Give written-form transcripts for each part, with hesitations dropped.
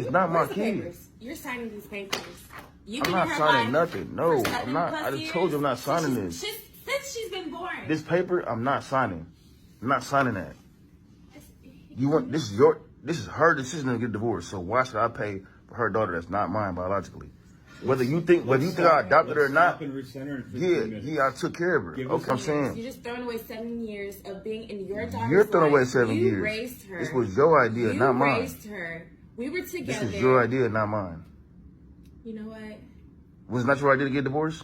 It's not my Where's the kid. papers? You're signing these papers. You I'm give not her signing life nothing. No, for I'm not. I just told you I'm not signing this. Since she's been born. This paper, I'm not signing. I'm not signing that. You want this is her decision to get divorced. So why should I pay for her daughter that's not mine biologically? Whether you think I adopted her or not, I took care of her. Okay, I'm saying. You're just throwing away 7 years of being in your daughter's life. You're throwing away 7 years. You raised her. This was your idea, not mine. You raised her. We were together. This was your idea, not mine. You know what? Was it not your idea to get divorced?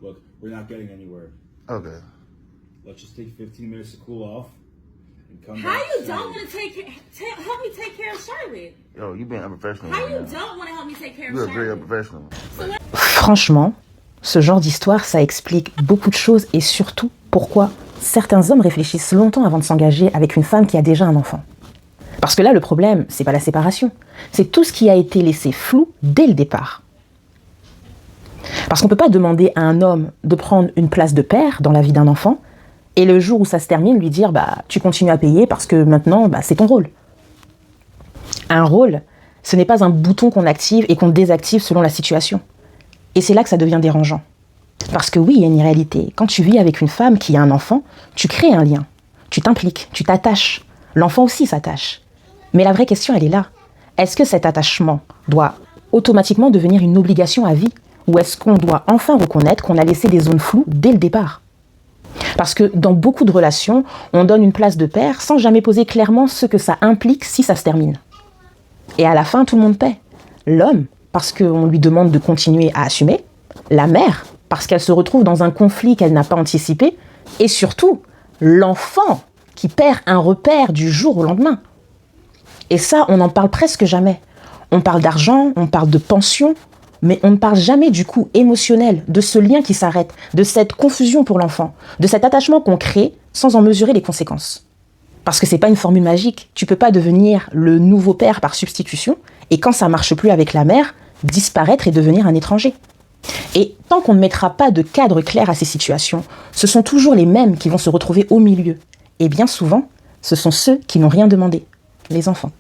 Look, we're not getting anywhere. Okay. Let's just take 15 minutes to cool off and come How back. you don't want to help me take care of Charlotte? Yo, you being unprofessional. How right you now. don't want to help me take care of You're Charlotte? very unprofessional. Franchement, ce genre d'histoire, ça explique beaucoup de choses et surtout pourquoi certains hommes réfléchissent longtemps avant de s'engager avec une femme qui a déjà un enfant. Parce que là, le problème, c'est pas la séparation, c'est tout ce qui a été laissé flou dès le départ. Parce qu'on peut pas demander à un homme de prendre une place de père dans la vie d'un enfant et le jour où ça se termine, lui dire « tu continues à payer parce que maintenant, c'est ton rôle ». Un rôle, ce n'est pas un bouton qu'on active et qu'on désactive selon la situation. Et c'est là que ça devient dérangeant. Parce que oui, il y a une réalité. Quand tu vis avec une femme qui a un enfant, tu crées un lien. Tu t'impliques, tu t'attaches. L'enfant aussi s'attache. Mais la vraie question, elle est là. Est-ce que cet attachement doit automatiquement devenir une obligation à vie ? Ou est-ce qu'on doit enfin reconnaître qu'on a laissé des zones floues dès le départ ? Parce que dans beaucoup de relations, on donne une place de père sans jamais poser clairement ce que ça implique si ça se termine. Et à la fin, tout le monde paie. L'homme, parce qu'on lui demande de continuer à assumer. La mère, parce qu'elle se retrouve dans un conflit qu'elle n'a pas anticipé. Et surtout, l'enfant, qui perd un repère du jour au lendemain. Et ça, on n'en parle presque jamais. On parle d'argent, on parle de pension, mais on ne parle jamais du coût émotionnel, de ce lien qui s'arrête, de cette confusion pour l'enfant, de cet attachement qu'on crée sans en mesurer les conséquences. Parce que c'est pas une formule magique, tu peux pas devenir le nouveau père par substitution, et quand ça marche plus avec la mère, disparaître et devenir un étranger. Et tant qu'on ne mettra pas de cadre clair à ces situations, ce sont toujours les mêmes qui vont se retrouver au milieu. Et bien souvent, ce sont ceux qui n'ont rien demandé, les enfants.